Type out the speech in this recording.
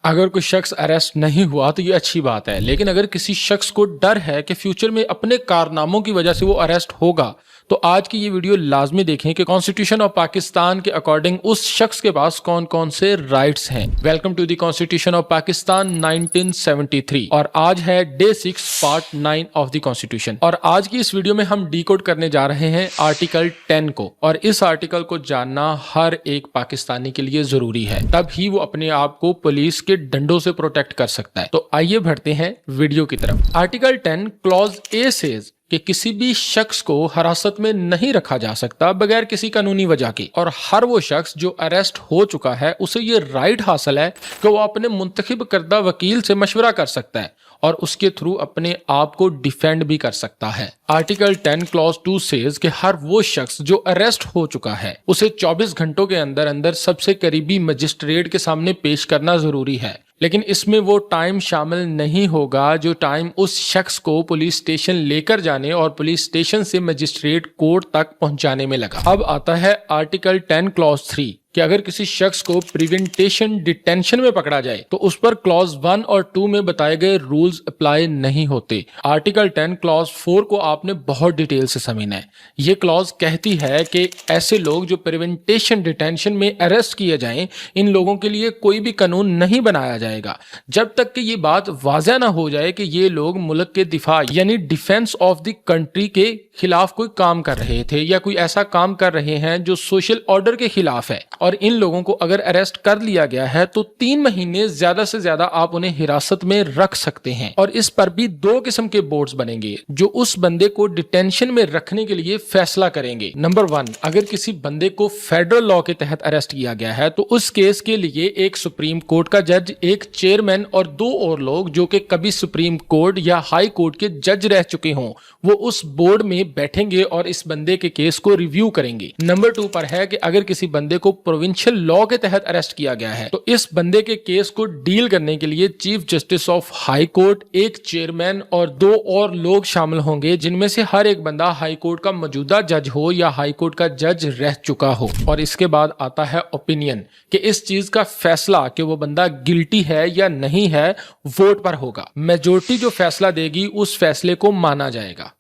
अगर कोई शख्स अरेस्ट नहीं हुआ तो ये अच्छी बात है, लेकिन अगर किसी शख्स को डर है कि फ्यूचर में अपने कारनामों की वजह से वो अरेस्ट होगा, तो आज की ये वीडियो लाजमी देखें कि कॉन्स्टिट्यूशन ऑफ पाकिस्तान के अकॉर्डिंग उस शख्स के पास कौन कौन से राइट्स हैं। Welcome to the constitution of Pakistan 1973 और आज है day 6 part 9 of the constitution. और आज की इस वीडियो में हम डिकोड करने जा रहे हैं आर्टिकल 10 को, और इस आर्टिकल को जानना हर एक पाकिस्तानी के लिए जरूरी है, तब ही वो अपने आप को पुलिस के डंडों से प्रोटेक्ट कर सकता है। तो आइए बढ़ते हैं वीडियो की तरफ। आर्टिकल 10 क्लॉज ए सेज कि किसी भी शख्स को हिरासत में नहीं रखा जा सकता बगैर किसी कानूनी वजह के, और हर वो शख्स जो अरेस्ट हो चुका है उसे ये राइट हासिल है कि वो अपने मुंतखब करदा वकील से मशवरा कर सकता है और उसके थ्रू अपने आप को डिफेंड भी कर सकता है। आर्टिकल 10 क्लॉज 2 सेज कि हर वो शख्स जो अरेस्ट हो चुका है उसे 24 घंटों के अंदर अंदर सबसे करीबी मजिस्ट्रेट के सामने पेश करना जरूरी है, लेकिन इसमें वो टाइम शामिल नहीं होगा जो टाइम उस शख्स को पुलिस स्टेशन लेकर जाने और पुलिस स्टेशन से मजिस्ट्रेट कोर्ट तक पहुंचाने में लगा। अब आता है आर्टिकल 10 क्लॉज 3 कि अगर किसी शख्स को प्रिवेंटेशन डिटेंशन में पकड़ा जाए तो उस पर क्लॉज 1 और 2 में बताए गए रूल्स अप्लाई नहीं होते। आर्टिकल 10 क्लॉज 4 को आपने बहुत डिटेल से समझना है। ये क्लॉज कहती है कि ऐसे लोग जो प्रिवेंटेशन डिटेंशन में अरेस्ट किए जाएं, इन लोगों के लिए कोई भी कानून नहीं बनाया जाएगा जब तक कि ये बात वाज़ह ना हो जाए कि ये लोग मुल्क के दिफा यानी डिफेंस ऑफ द कंट्री के खिलाफ कोई काम कर रहे थे या कोई ऐसा काम कर रहे हैं जो सोशल ऑर्डर के खिलाफ है। और इन लोगों को अगर अरेस्ट कर लिया गया है तो 3 महीने ज्यादा से ज्यादा आप उन्हें हिरासत में रख सकते हैं। और इस पर भी 2 किस्म के बोर्ड्स बनेंगे जो उस बंदे को डिटेंशन में रखने के लिए फैसला करेंगे। नंबर 1, अगर किसी बंदे को फेडरल लॉ के तहत अरेस्ट किया गया है तो उस केस के लिए एक सुप्रीम कोर्ट का जज, एक चेयरमैन और 2 और लोग जो कि कभी सुप्रीम कोर्ट या हाई कोर्ट के जज रह चुके हों, वो उस बोर्ड में बैठेंगे और इस बंदे के केस को रिव्यू करेंगे। नंबर 2 पर है कि अगर किसी बंदे को प्रोविंशियल लॉ के तहत अरेस्ट किया गया है तो इस बंदे के केस को डील करने के लिए chief justice of high court, एक चेयरमैन और 2 और लोग शामिल होंगे, जिनमें से हर एक बंदा हाई कोर्ट का मौजूदा जज हो या हाई कोर्ट का जज रह चुका हो। और इसके बाद आता है ओपिनियन कि इस चीज का फैसला कि वो बंदा गिल्टी है या नहीं है वोट पर होगा। मेजोरिटी जो फैसला देगी उस फैसले को माना जाएगा।